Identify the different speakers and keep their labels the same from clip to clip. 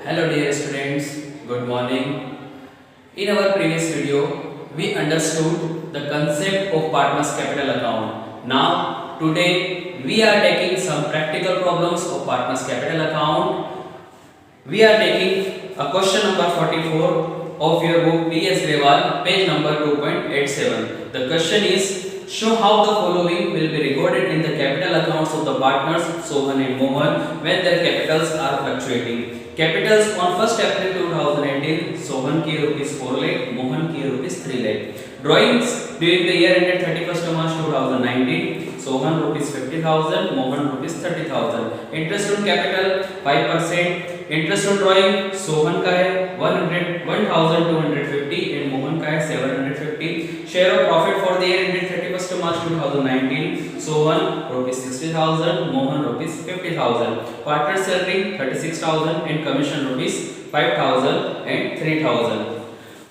Speaker 1: Hello dear students, good morning. In our previous video, we understood the concept of partners capital account. Now, today we are taking some practical problems of partners capital account. We are taking a question number 44 of your book P.S. Grewal, page number 2.87. The question is, show how the following will be recorded in the capital accounts of the partners Sohan and Mohan when their capitals are fluctuating. Capitals on 1st April 2018, Sohan की rupees 4 lakh, Mohan की rupees 3 lakh. Drawings during the year ended 31st March 2019, Sohan rupees 50,000, Mohan rupees 30,000. Interest on capital 5%. Interest on drawing Sohan का है 1250 and Mohan का है 750. Share of profit for the year ended 31st March 2019, Sohan rupees 60,000, Mohan rupees 50,000. Partner salary 36,000 and commission rupees 5,000 and 3,000.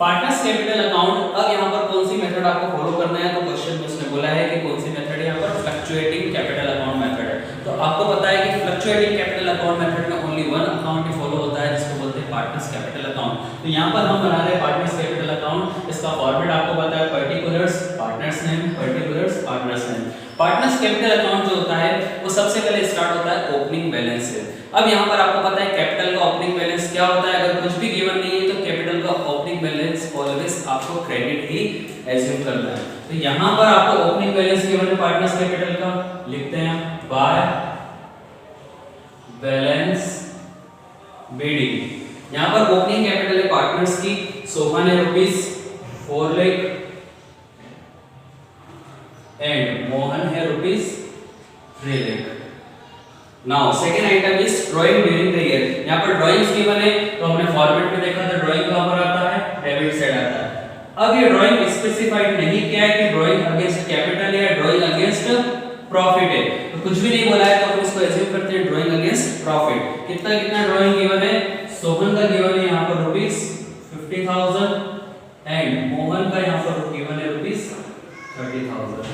Speaker 1: Partners capital account. अब यहाँ पर कौन सी method आपको follow करना है, तो क्वेश्चन में उसने बोला है कि कौन सी मेथड है. यहाँ पर फ्लक्चुएटिंग कैपिटल अकाउंट मेथड है. तो आपको पता है कि फ्लक्चुएटिंग कैपिटल अकाउंट मेथड में ओनली वन अकाउंट ही फॉलो होता है जिसको बोलते हैं पार्टनर्स कैपिटल अकाउंट. तो यहाँ पर हम बना रहे हैं पार्टनर्स कैपिटल अकाउंट. इसका फॉर्मेट आपको पता है, particulars partners name, particulars partners name. Partners capital account जो होता है वो सबसे पहले स्टार्ट होता है ओपनिंग बैलेंस से. अब यहाँ पर आपको पता है कैपिटल का ओपनिंग बैलेंस क्या होता है. अगर कुछ भी गिवन नहीं है तो कैपिटल का ओपनिंग बैलेंस ऑलवेज आपको क्रेडिट ही एज्यूम करना है. तो यहाँ पर आपको ओपनिंग बैलेंस गिवन है पार्टनर्स कैपिटल का, लिखते हैं बाय बैलेंस बीडिंग. यहाँ पर ओपनिंग कैपिटल है पार्टनर्स की, सोहन है रुपीस 4 लाख एंड मोहन है rupees 3 lakh. Now second item is drawing during the year. यहाँ पर ड्राइंग्स गिवन है तो हमने फॉर्मेट में देखा था ड्राइंग कहां पर आता है, डेबिट साइड आता है. अब ये ड्राइंग स्पेसिफाइड नहीं किया है कि ड्राइंग अगेंस्ट कैपिटल या ड्राइंग अगेंस्ट प्रॉफिट है, तो कुछ भी नहीं बोला है तो हम इसको एज्यूम करते हैं ड्राइंग अगेंस्ट प्रॉफिट. कितना कितना ड्राइंग गिवन है, सोहन का गिवन है यहाँ पर रुपीस 50,000 एंड मोहन का यहाँ पर गिवन है rupees 30,000.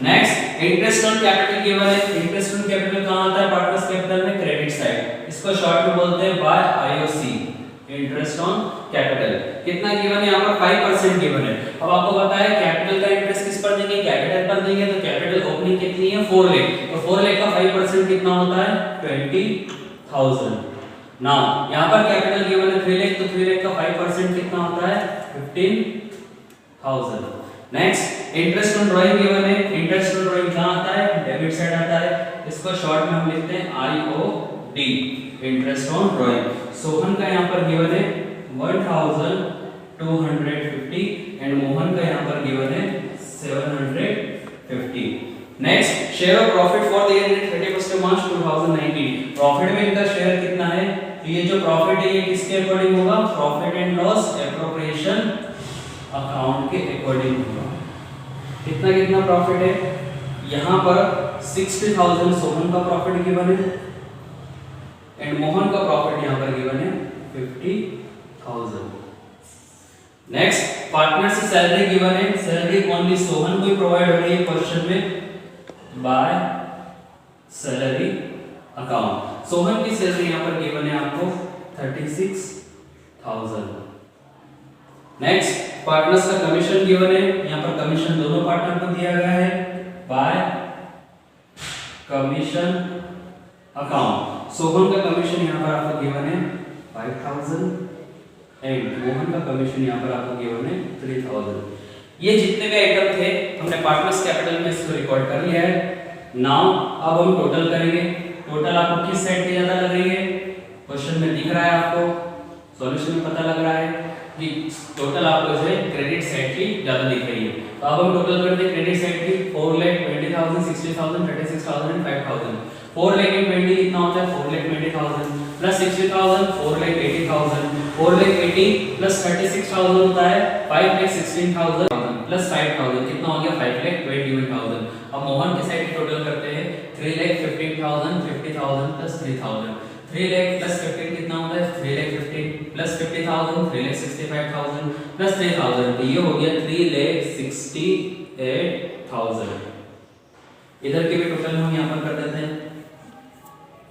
Speaker 1: Next interest on capital given है. इंटरेस्ट ऑन कैपिटल कहां आता है पार्टनर्स कैपिटल में, क्रेडिट साइड. इसको शॉर्ट में बोलते हैं by IOC, interest on capital. कितना गिवन है यहाँ पर 5% गिवन है. अब आपको पता है कैपिटल का इंटरेस्ट किस पर देंगे, कैपिटल पर देंगे. तो कैपिटल ओपनिंग कितनी है 4 लाख, तो 4 लाख का 5% कितना होता है 20,000. नाउ यहाँ पर कैपिटल गिवन है 3 लाख, तो 3 लाख का 5% कितना होता है 15,000. Next interest on drawing given है. इंटरेस्ट ऑन ड्राइंग कहां आता है, डेबिट साइड आता है. इसको शॉर्ट में हम लिखते हैं IOD, interest on drawing. Sohan का यहाँ पर गिवन है 1,250 एंड मोहन का यहाँ पर गिवन है 750. Next share of profit for the year ended 31st March 2019. Profit में इनका शेयर कितना है, तो ये जो प्रॉफिट है ये किसके अकॉर्डिंग होगा, profit and loss appropriation account के अकॉर्डिंग होगा. कितना कितना प्रॉफिट है, यहाँ पर 60,000 सोहन का प्रॉफिट गिवन है एंड मोहन का प्रॉफिट यहाँ पर गिवन है 50,000. नेक्स्ट पार्टनर से सैलरी गिवन है. सैलरी ओनली सोहन को ही प्रोवाइड हो रही है क्वेश्चन में बाय सैलरी अकाउंट. सोहन की सैलरी यहाँ पर गिवन है आपको 36,000. नेक्स्ट पार्टनर्स का कमीशन गिवन है. यहाँ पर कमीशन दोनों पार्टनर को दिया गया है बाय कमीशन अकाउंट. सोहन का कमीशन यहाँ पर आपको गिवन है 5,000 एंड मोहन का कमीशन यहाँ पर आपको गिवन है 3,000. ये जितने भी आइटम थे हमने पार्टनर्स कैपिटल में इसको रिकॉर्ड कर लिया है. नाउ अब हम टोटल करेंगे. टोटल आपको किस साइड पे ज्यादा लग रही है, क्वेश्चन में दिख रहा है, आपको सॉल्यूशन में पता लग रहा है कि टोटल आपको जो है क्रेडिट साइड की ज्यादा दिख रही है. तो अब हम टोटल करते हैं क्रेडिट साइड की. 4,20,000, 60,000, 36,000 एंड 5,000. 4 लाख एंड 20 कितना होता है 4,20,000 प्लस 60,000 4,80,000. 4,80,000 प्लस 36,000 होता है 5,16,000 प्लस 5,000 कितना हो गया 5,21,000. अब मोहन के साइड की टोटल करते हैं 3,15,000, 50,000 प्लस 3,000. 3 लाख प्लस 15 कितना होता है 3,15,000 प्लस 50,000 3,65,000 प्लस 3,000. तो ये हो गया 3,68,000. इधर के भी टोटल हम यहाँ पर कर देते हैं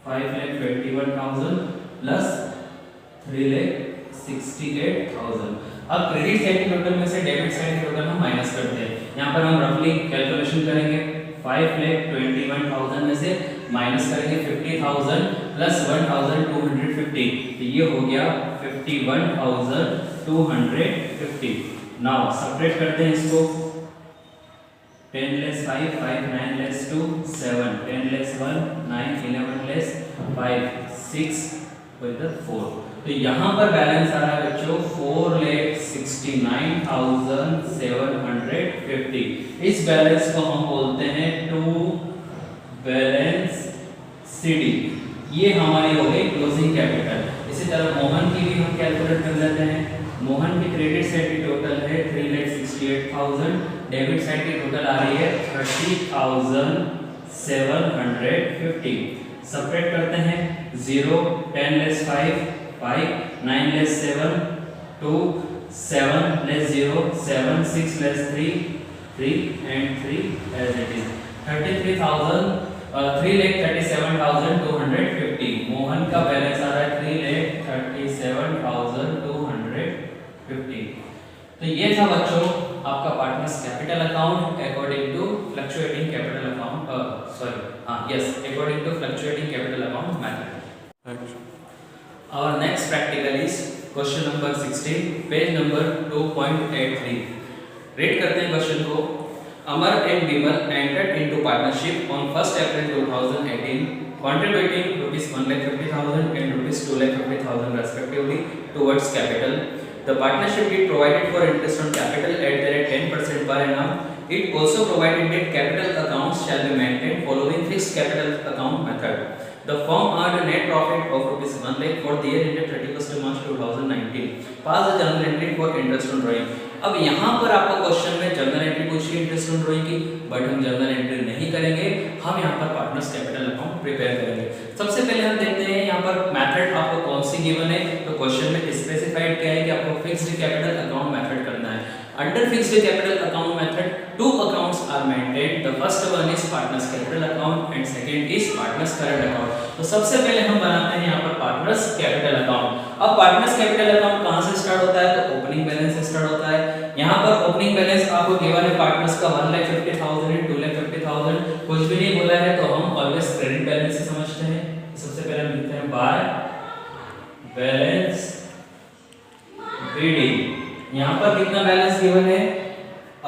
Speaker 1: 5,21,000 प्लस 3,68,000। अब क्रेडिट साइड के टोटल में से डेबिट साइड के टोटल हम माइनस करते हैं। यहाँ पर हम रफली कैलकुलेशन करेंगे 5,21,000 में से माइनस करेंगे 50,000 प्लस 1,250, तो ये हो गया 51,250। नाउ सेपरेट करते हैं इसको, 10 less 5, 5 9 less 2 7, 10 less 1 9, 11 less 5 6 with the 4। तो यहाँ पर बैलेंस आ रहा है बच्चों 4,69,750। इस बैलेंस को हम बोलते हैं टू बैलेंस सीडी। ये हमारी हो गई क्लोजिंग कैपिटल। इसी तरह मोहन की भी हम कैलकुलेट कर लेते हैं। मोहन की क्रेडिट साइड की टोटल है 3,68,000, डेबिट साइड की टोटल आ रही है 30,750। सेपरेट करते हैं 0 10 less 5 5 9 less 7 2 7 less 0 7 6 less 3 3 and 3 as it is 3,37,250। Mohan का बैलेंस आ रहा है 3,37,250। तो ये था बच्चों आपका partners capital account according to fluctuating capital account according to fluctuating capital account method. Our next practical is question number 16, page number 2.83। Read करते हैं क्वेश्चन को। Amar and Vimal entered into partnership on 1st April 2018, contributing ₹1,50,000 and ₹2,50,000 respectively towards capital. The partnership did provided for interest on capital at the rate 10% per annum. It also provided that capital accounts shall be maintained following fixed capital account method. The firm earned a net profit of ₹1 lakh for the year ended 31st March 2019. Pass the journal entry for interest on drawing. अब यहाँ पर आपको question में journal entry पूछी interest on drawing की, but हम journal entry नहीं करेंगे, हम यहाँ पर पार्टनर्स कैपिटल अकाउंट प्रिपेयर करेंगे। सबसे पहले हम देखते हैं यहाँ पर मेथड आपको कौन सी गिवन है। तो क्वेश्चन में स्पेसिफाइड क्या है कि आपको फिक्स्ड कैपिटल अकाउंट मेथड करना है। Under fixed capital account method two accounts are maintained. The first one is partners capital account and second is partners current account. तो सबसे पहले हम बनाते हैं यहाँ पर पार्टनर्स कैपिटल अकाउंट। अब पार्टनर्स कैपिटल अकाउंट कहाँ से स्टार्ट होता है? तो ओपनिंग बैलेंस से स्टार्ट होता है। यहाँ पर ओपनिंग बैलेंस आपको गिवन है पार्टनर्स का 1,50,000 एंड 2,50,000। कुछ भी नहीं बोला है तो हम ऑलवेज क्रेडिट बैलेंस से समझते हैं। सबसे पहले हम लिखते हैं बाय बैलेंस बीडी। यहाँ पर कितना बैलेंस गिवन है?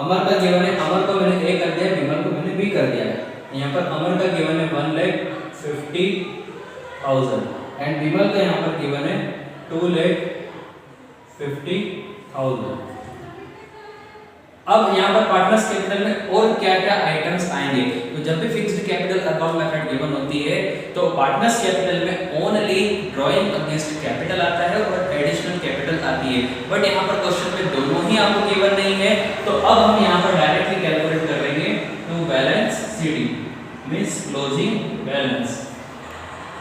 Speaker 1: अमर का गिवन है, अमर को मैंने ए कर दिया, विमल को मैंने बी कर दिया है। यहाँ पर अमर का गिवन है 1,50,000 एंड विमल का यहाँ पर गिवन है 2,50,000। अब यहाँ पर पार्टनर्स कैपिटल में और क्या-क्या आइटम्स आएंगे? तो जब भी fixed capital account method given होती है तो पार्टनर्स कैपिटल में ओनली ड्राइंग अगेंस्ट कैपिटल आता है और एडिशनल कैपिटल आती है। बट यहाँ पर क्वेश्चन में दोनों ही आपको गिवन नहीं है, तो अब हम यहाँ पर डायरेक्टली कैलकुलेट कर लेंगे to balance CD means closing balance.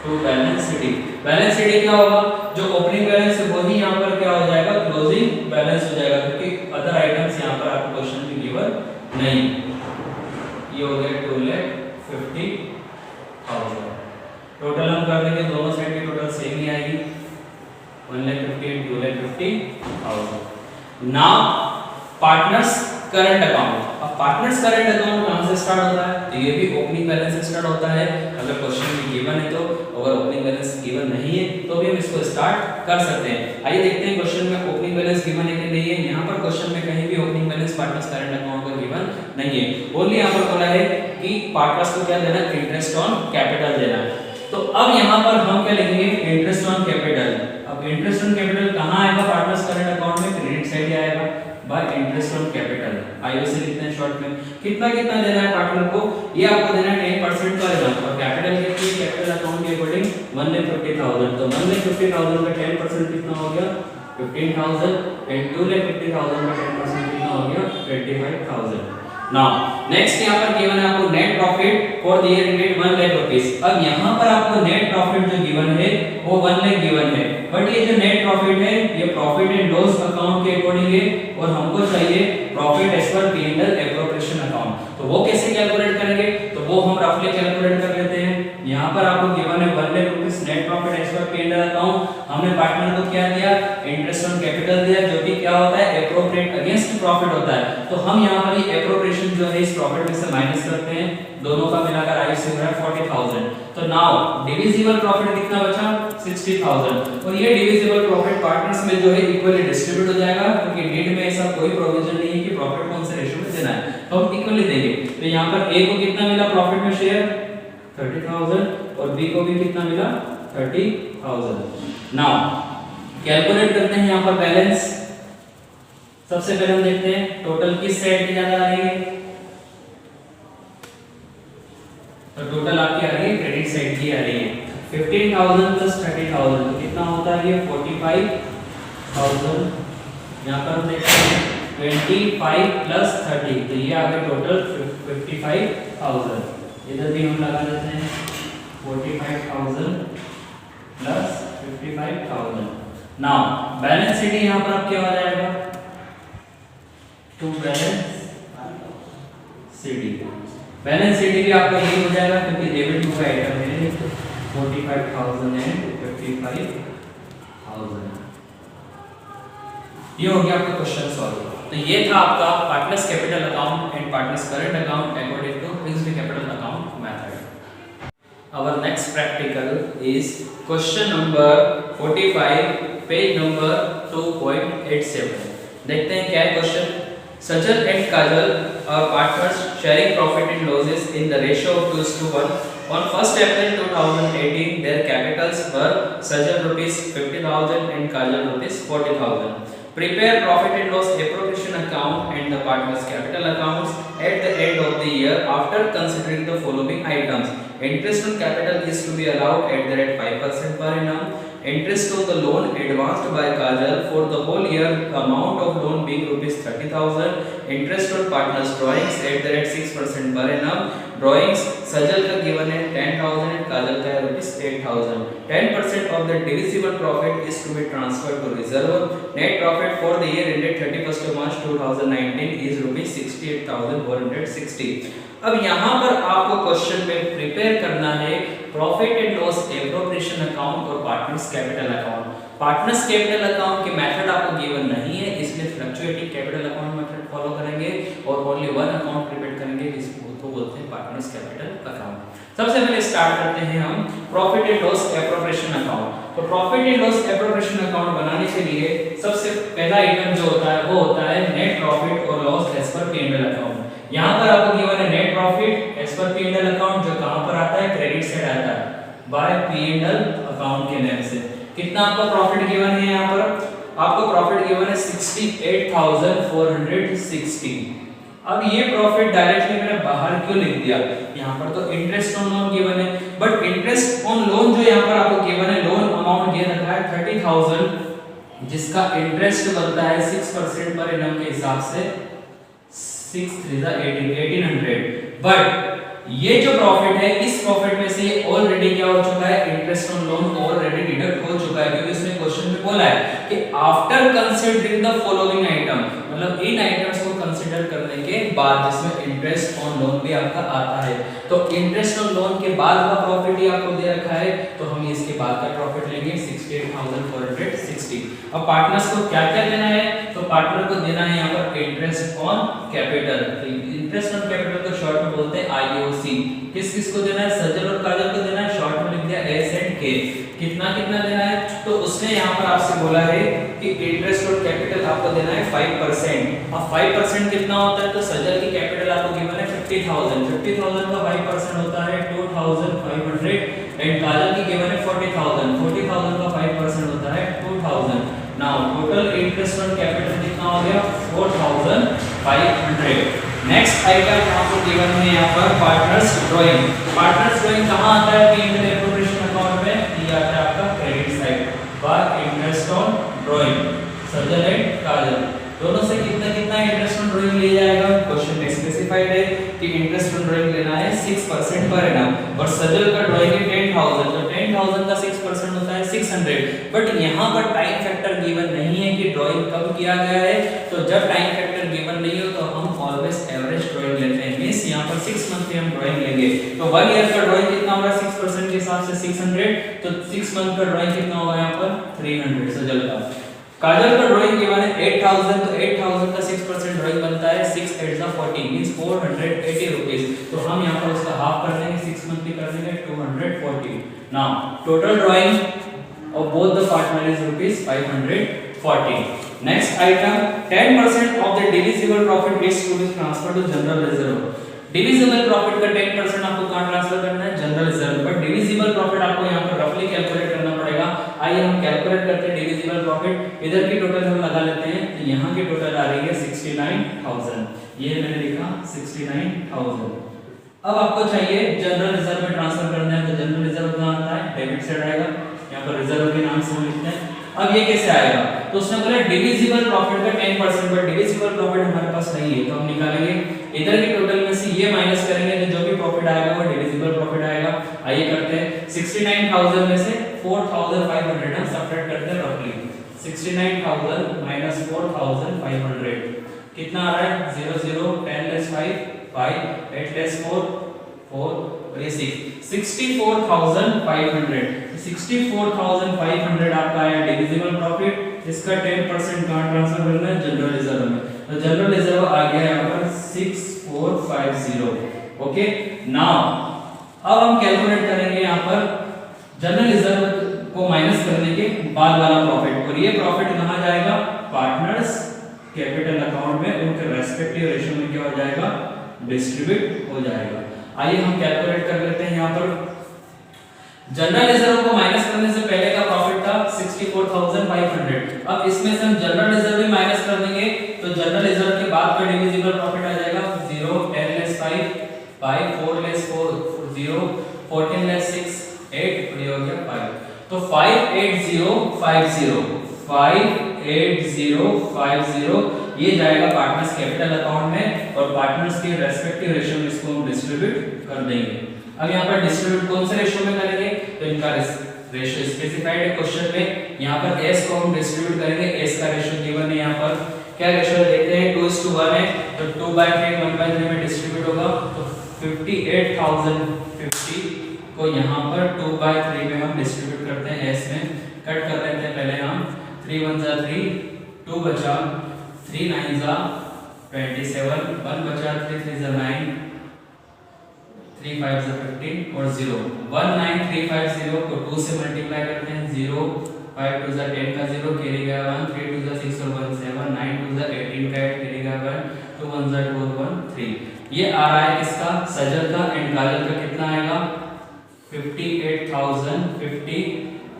Speaker 1: To balance CD, balance CD क्या होगा? जो ओपनिंग बैलेंस है वही यहाँ पर क्या हो जाएगा? क्लोजिंग बैलेंस हो जाएगा, क्योंकि अदर आइटम्स यहाँ पर आपको क्वेश्चन में गिवन नहीं। ये हो गया 2,50,000। टोटल हम कर देंगे, दोनों साइड की टोटल सेम ही आएगी 1,50,000 and 2,50,000। Now partners current account. अब पार्टनर्स करंट अकाउंट कहां से स्टार्ट होता है? तो ये भी ओपनिंग बैलेंस से स्टार्ट होता है अगर क्वेश्चन में गिवन है तो। अगर ओपनिंग बैलेंस गिवन नहीं है तो भी हम इसको स्टार्ट कर सकते हैं। आइए देखते हैं क्वेश्चन में ओपनिंग बैलेंस गिवन है कि नहीं है। यहाँ पर क्वेश्चन में कहीं भी opening balance partners current account का गिवन नहीं है। ओनली यहाँ पर बोला है कि पार्टनर्स को क्या देना है? इंटरेस्ट ऑन कैपिटल देना है। तो अब यहाँ पर हम क्या लिखेंगे? Interest on capital. अब इंटरेस्ट ऑन कैपिटल कहाँ आएगा? पार्टनर्स करंट अकाउंट में क्रेडिट साइड आएगा बाय इंटरेस्ट ऑन कैपिटल। आइए से लिखते हैं शॉर्ट में। कितना कितना देना है पार्टनर को? ये आपको देना है 10% पर annum और कैपिटल कितनी है? कैपिटल अकाउंट के अकॉर्डिंग 1,50,000। तो 1,50,000 का 10% कितना हो गया? 15,000 एंड 2,50,000 का 10% कितना हो गया? 25,000। नाउ नेक्स्ट यहाँ पर गिवन है आपको net profit for the year ended 1 lakh rupees. अब यहाँ पर आपको नेट प्रॉफिट जो गिवन है वो 1 लाख गिवन है, बट ये जो नेट प्रॉफिट है ये प्रॉफिट एंड लॉस अकाउंट के अकॉर्डिंग है और हमको चाहिए profit as per P&L appropriation account. तो वो कैसे कैलकुलेट करेंगे? तो वो हम रफली कैलकुलेट कर लेते हैं। यहाँ पर आपको गिवन है 1 lakh rupees net profit as per P&L account. हम हमने पार्टनर को क्या दिया, इंटरेस्ट ऑन कैपिटल दिया, जो कि क्या होता है, एप्रोप्रिएट अगेंस्ट प्रॉफिट होता है। तो हम यहाँ पर ये एप्रोप्रिएशन जो है इस प्रॉफिट में से माइनस करते हैं, दोनों का मिलाकर आई से हो रहा है 40,000। तो नाउ डिविजिबल प्रॉफिट कितना बचा, 60,000। और ये डिविजिबल प्रॉफिट पार्टनर्स में जो है इक्वली डिस्ट्रीब्यूट हो जाएगा, क्योंकि डीड में ऐसा कोई प्रोविजन नहीं है कि प्रॉफिट कौन से रेशियो में देना है, तो हम इक्वली देंगे। तो यहाँ पर ए को कितना मिला प्रॉफिट में शेयर, 30,000, और बी को भी कितना मिला, 30,000। नाउ कैलकुलेट करते हैं यहाँ पर बैलेंस। सबसे पहले हम देखते हैं टोटल किस साइड की ज्यादा आ रही है, तो टोटल आपकी आ रही है क्रेडिट साइड की आ रही है। 15,000 प्लस 30,000 तो कितना होता है ये 45,000। यहाँ पर हम देखते हैं 25 प्लस 30 तो ये आ गया टोटल 55,000। इधर भी हम लगा देते हैं 45,000 प्लस 55,000। नाउ बैलेंस शीट यहाँ पर अब क्या हो जाएगा, to balance sheet. Balance sheet भी आपका यही हो जाएगा, क्योंकि डेबिट टू का आइटम है 45,000 एंड 55,000। ये हो गया आपका क्वेश्चन सॉल्व। तो ये था आपका partners capital account and partners current account according to fixed capital account method. Our next practical is question number 45, page number 2.87। देखते हैं क्या है question. Sajal and Kajal are partners sharing profit and losses in the ratio of 2:1. On 1st April 2018, their capitals were Sajal rupees 50,000 and Kajal rupees 40,000. Prepare profit and loss appropriation account and the partners capital accounts at the end of the year after considering the following items. Interest on capital is to be allowed at the rate 5% per annum. Interest on the loan advanced by Kajal for the whole year, amount of loan being rupees 30,000. Interest on partners drawings at the rate 6% per annum. Drawings Sajal का given है 10,000 and Kajal का है rupees 8,000. 10% of the divisible profit is to be transferred to reserve. Net profit for the year ended 31st March 2019 is rupees 68,460. अब यहाँ पर आपको question में prepare करना है profit and loss appropriation account और partners capital account. Partners capital account के method आपको गिवन नहीं है, इसलिए fluctuating capital account method follow करेंगे और ओनली वन अकाउंट प्रिपेयर करेंगे, जिसको बोलते हैं पार्टनर्स कैपिटल अकाउंट। सबसे पहले स्टार्ट करते हैं हम profit and loss appropriation account. तो profit and loss appropriation account बनाने के लिए सबसे पहला आइटम जो होता है वो होता है नेट प्रॉफिट और loss as per P&L account. यहाँ पर आपको गिवन है net profit as per P&L account, जो कहां पर आता है, क्रेडिट साइड आता है बाय P&L अकाउंट के नेम से। कितना आपका प्रॉफिट गिवन है, यहाँ पर आपको प्रॉफिट गिवन है 68,460। अब ये प्रॉफिट डायरेक्टली मैंने बाहर क्यों लिख दिया, यहाँ पर तो इंटरेस्ट ऑन लोन गिवन है, बट इंटरेस्ट ऑन लोन जो यहाँ पर आपको गिवन है, लोन अमाउंट ये रखा है 30,000, जिसका इंटरेस्ट बनता है 6% पर एनम के हिसाब से 6 3 1800। बट ये जो प्रॉफिट है, इस प्रॉफिट में से ऑलरेडी क्या हो चुका है, interest on loan already deduct हो चुका है, क्योंकि इसमें क्वेश्चन में बोला है कि after considering the following item, मतलब इन आइटम्स को कंसीडर करने के बाद, जिसमें इंटरेस्ट ऑन लोन भी आपका आता है। तो इंटरेस्ट ऑन लोन के बाद का प्रॉफिट ही आपको दे रखा है, तो हम इसके बाद का प्रॉफिट लेंगे 68,460। अब पार्टनर्स को क्या क्या देना है, तो पार्टनर को देना है यहाँ पर interest on capital. Interest on capital को शॉर्ट में बोलते हैं IOC। किस किस को देना है, सज्जल और काजल को देना है, शॉर्ट में लिख दिया S एंड K। कितना कितना देना है, तो उसने यहाँ पर आपसे बोला है कि इंटरेस्ट और कैपिटल आपको देना है 5%। अब 5% कितना होता है, तो सज्जल की कैपिटल आपको गिवन है 50,000, 50,000 का 5% होता है 2,500 एंड काजल की गिवन है 40,000, 40,000 का 5% होता है 2,000। Now total interest on capital कितना हो गया, 4,500। नेक्स्ट आइटम आपको गिवन है यहाँ पर पार्टनर्स ड्राइंग। पार्टनर्स ड्राइंग कहाँ आता है, P&L एप्रोप्रिएशन अकाउंट में, ये आता है आपका credit side by interest on drawing. Sajjal and Kajal दोनों से कितना कितना इंटरेस्ट ऑन ड्राइंग लिया जाएगा, क्वेश्चन में स्पेसिफाइड है कि इंटरेस्ट ऑन ड्राइंग लेना है 6% पर एनम, और सज्जल का ड्राइंग है 10,000, तो 10,000 का 6% होता है 600, बट यहाँ पर टाइम फैक्टर गिवन नहीं है कि ड्राइंग कब किया गया है। तो जब टाइम फैक्टर गिवन नहीं हो तो हम ऑलवेज एवरेज ड्राइंग लेते हैं, मींस यहाँ पर 6 मंथ की हम ड्राइंग लेंगे। तो 1 ईयर का ड्राइंग कितना होगा 6% के हिसाब से 600, तो 6 मंथ का ड्राइंग कितना होगा यहाँ पर 300 सजल का। काजल का ड्राइंग गिवन है 8000, तो 8000 का 6% ड्राइंग बनता है 6 8 40 मींस 480 रुपीस। तो हम यहाँ पर उसका हाफ कर देंगे, 6 मंथ की कर देंगे 240। Now total drawing of both the partner is rupees 540. Next item, 10% of the divisible profit is to be transferred to general reserve. Divisible profit का 10% आपको कहां ट्रांसफर करना है general reserve, but divisible profit आपको यहां पर रफली कैलकुलेट करना पड़ेगा। आइए हम कैलकुलेट करते हैं डिविजिबल प्रॉफिट। इधर की टोटल हम लगा लेते हैं, तो यहां की टोटल आ रही है 69000, ये मैंने लिखा 69000। अब आपको चाहिए जनरल रिजर्व में ट्रांसफर करना है, तो जनरल रिजर्व कहां आता है डेबिट साइड आएगा, यहां पर रिजर्व के नाम से हम लिखते हैं। अब ये कैसे आएगा, तो उसने बोला डिविजिबल प्रॉफिट का 10%, बट डिविजिबल प्रॉफिट हमारे पास नहीं है, तो हम निकालेंगे इधर की टोटल में से ये माइनस करेंगे, तो जो भी प्रॉफिट आएगा वो डिविजिबल प्रॉफिट आएगा। आइए करते हैं, 69000 में से 4500 हम सब्ट्रैक्ट करते हैं रफली। 69000 माइनस 4500 कितना आ रहा है 0 0 10 लेस 5 5 8 लेस 4 4 और ये 6 64500। 64500 आपका आया डिविजिबल प्रॉफिट, इसका 10% कहां ट्रांसफर करना है जनरल रिजर्व में, तो जनरल रिजर्व आ गया यहां पर 6450। ओके, नाउ अब हम कैलकुलेट करेंगे यहां पर जनरल रिजर्व को माइनस करने के बाद वाला प्रॉफिट, और ये प्रॉफिट कहां जाएगा पार्टनर्स कैपिटल अकाउंट में, उनके रेस्पेक्टिव रेशियो में क्या हो जाएगा डिस्ट्रीब्यूट हो जाएगा। आइए हम कैलकुलेट कर लेते हैं यहां पर जनरल रिजर्व को माइनस करने से पहले का प्रॉफिट था 64500। अब इसमें से हम जनरल रिजर्व भी माइनस कर देंगे, तो जनरल रिजर्व के बाद का डिविजिबल प्रॉफिट आ जाएगा 0 10 लेस 5 5 4 लेस 4 0 14 लेस 6 8 और ये हो गया 5, तो 58050 ये जाएगा पार्टनर्स कैपिटल अकाउंट में, और पार्टनर्स के रेस्पेक्टिव रेशियो में इसको हम डिस्ट्रीब्यूट कर देंगे। अब यहाँ पर डिस्ट्रीब्यूट कौन से रेशियो में करेंगे, तो इनका रेशियो स्पेसिफाइड है क्वेश्चन में। यहाँ पर s को हम डिस्ट्रीब्यूट करेंगे, s का रेशियो गिवन है, यहाँ पर क्या रेशियो देखते हैं 2:1 है, तो 2/3 1/3 में डिस्ट्रीब्यूट होगा, तो 58050 को यहाँ पर 2/3 में हम डिस्ट्रीब्यूट करते हैं, s में कट कर लेते हैं पहले हम, 3 1 जा 3 2 बचा 3 9 जा 27 1 बचा 3 3 जा 9 3 5 जा 15 और 0 19350 को 2 से मल्टीप्लाई करते हैं, 0 5 2 जा 10 का 0 कैरी गया 1 3 2 जा 6 और 1 7 9 2 जा 18 का 8 कैरी गया 1 2 1 जा 2 1 3। ये आ रहा है किसका सजल का, एंड काजल का कितना आएगा 58050।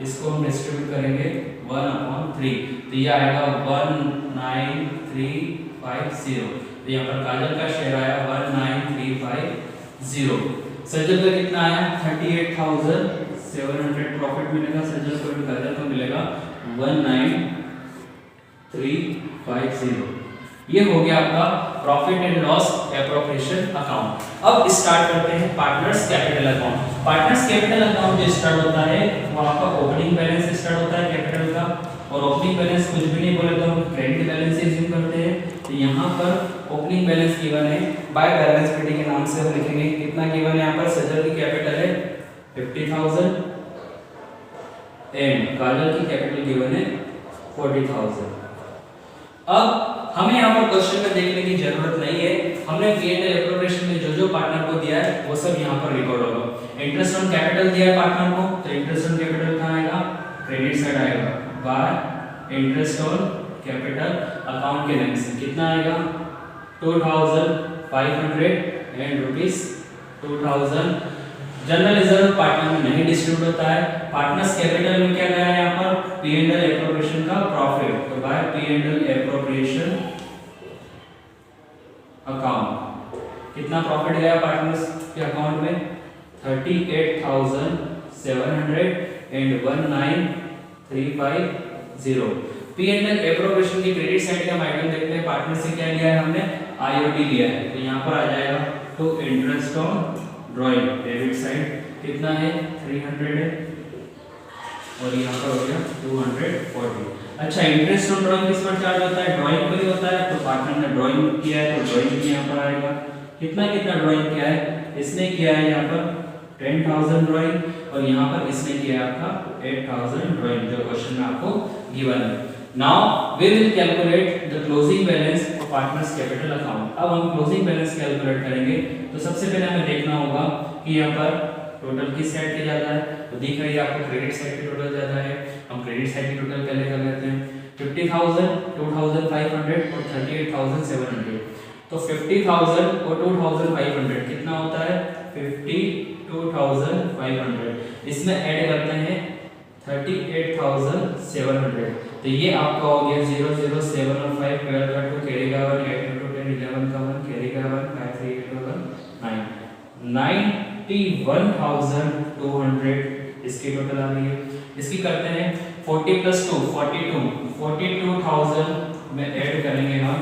Speaker 1: इसको हम डिस्ट्रीब्यूट करेंगे 1/3, तो ये आएगा 19350। तो यहाँ पर काजल का शेयर आया 19350, सजल का कितना आया 38700 प्रॉफिट मिलेगा सजल को, काजल को मिलेगा 19350। ये हो गया आपका profit and loss appropriation account. अब स्टार्ट करते हैं partners capital account. Partners capital account जो स्टार्ट होता है वो आपका ओपनिंग बैलेंस से स्टार्ट होता है कैपिटल का, और ओपनिंग बैलेंस कुछ भी नहीं बोले तो हम क्रेडिट बैलेंस से यूज करते हैं। तो यहाँ पर ओपनिंग बैलेंस गिवन है, बाय बैलेंस पेटी के नाम से हम लिखेंगे, कितना गिवन है यहाँ पर सजल की कैपिटल है 50000 एंड काजल की कैपिटल गिवन है 40000। अब हमें यहाँ पर क्वेश्चन में देखने की जरूरत नहीं है, हमने P&L एप्रोप्रिएशन में जो जो पार्टनर को दिया है वो सब यहाँ पर रिकॉर्ड होगा। इंटरेस्ट ऑन कैपिटल दिया है पार्टनर को, तो इंटरेस्ट ऑन कैपिटल कहाँ आएगा क्रेडिट साइड आएगा, bye interest on capital account के नाम से कितना आएगा 2500 and rupees 2000। General reserve partner में नहीं डिस्ट्रीब्यूट होता है, पार्टनर्स कैपिटल में क्या गया है यहाँ पर P&L एप्रोप्रिएशन का प्रॉफिट, तो बाय P&L एप्रोप्रिएशन अकाउंट कितना प्रॉफिट गया पार्टनर्स के अकाउंट में 38700 एंड 19350। P&L एप्रोप्रिएशन की क्रेडिट साइड का आइटम देखते हैं, पार्टनर से क्या लिया है हमने IOD लिया है, तो यहाँ पर आ जाएगा तो interest on drawing debit side कितना है 300 है, और यहाँ पर हो गया 240। अच्छा, इंटरेस्ट ऑन ड्राइंग किस पर चार्ज होता है? ड्राइंग पर ही होता है। तो पार्टनर ने ड्राइंग किया है तो ड्राइंग भी यहाँ पर आएगा। कितना ड्राइंग किया है? इसने किया है यहाँ पर 10,000 ड्राइंग और यहाँ पर इसने किया आपका 8,000 ड्राइंग, जो क्वेश्चन में आपको गिवन है। Now we will calculate the closing balance of partners capital account. अब हम क्लोजिंग बैलेंस कैलकुलेट करेंगे। तो सबसे पहले हमें देखना होगा कि यहाँ पर टोटल किस साइड के ज्यादा है। तो दिख रही है आपको क्रेडिट साइड की टोटल ज्यादा है। हम क्रेडिट साइड की टोटल पहले कर लेते हैं। 50,000, 2,500 और 38,700। तो 50,000 और 2,500 कितना होता है? 52,500। इसमें ऐड करते हैं 38,700। तो ये आपका हो गया 0 0 7 और 5 12 का 2 कैरी का 1 8 into 10 11 का 1 कैरी का 1 5 3 8 का 1 9 91,200 इसकी टोटल आ रही है। इसकी करते हैं 40 plus 2 42,000 में ऐड करेंगे हम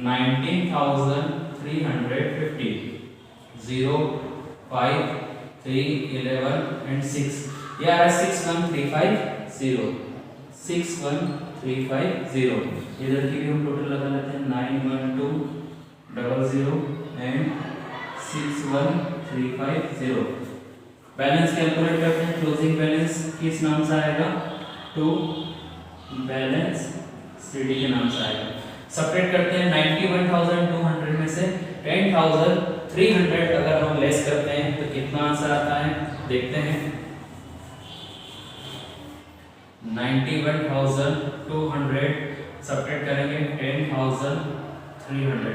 Speaker 1: 19,350 0 5 3 11 and 6 ये आ रहा है 61,350 61,350। इधर की भी हम टोटल लगा लेते हैं 91200 and 61,350। बैलेंस कैलकुलेट करते हैं। क्लोजिंग बैलेंस किस नाम से आएगा? टू बैलेंस सीडी के नाम से आएगा। सब्ट्रैक्ट करते हैं 91,200 में से 10,300 अगर हम लेस करते हैं तो कितना आंसर आता है देखते हैं। 91,200 सब्ट्रैक्ट करेंगे 10,300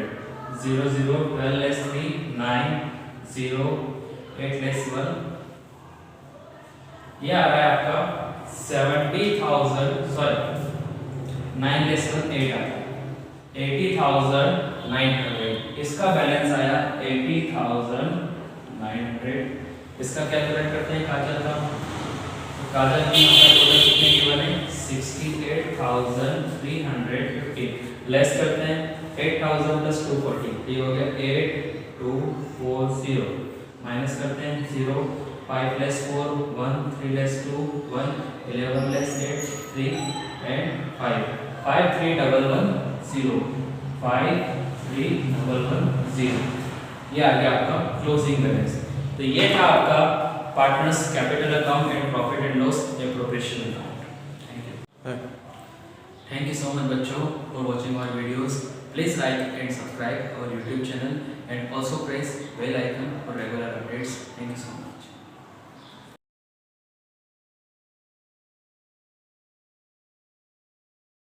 Speaker 1: 0 0 12 लेस 3 9 0 8 लेस 1 ये आ रहा है आपका 70,000 सॉरी 9 लेस 1 8 आता है 80,900। इसका बैलेंस आया 80,900। इसका कैलकुलेट करते हैं काजल का। तो काजल की यहाँ पर टोटल कितने गिवन है? 68,350। लेस करते हैं 8,000 plus 240 ये हो गया 8,240। माइनस करते हैं 0 5 less 4 1 3 less 2 1 11 less 8 3 and 5 53,110 53,110। ये आ गया आपका क्लोजिंग बैलेंस। तो ये था आपका partners capital account and profit and loss appropriation account. Thank you so much बच्चों for watching our videos. Please like and subscribe our YouTube channel and also press bell icon for regular updates. Thank you so much.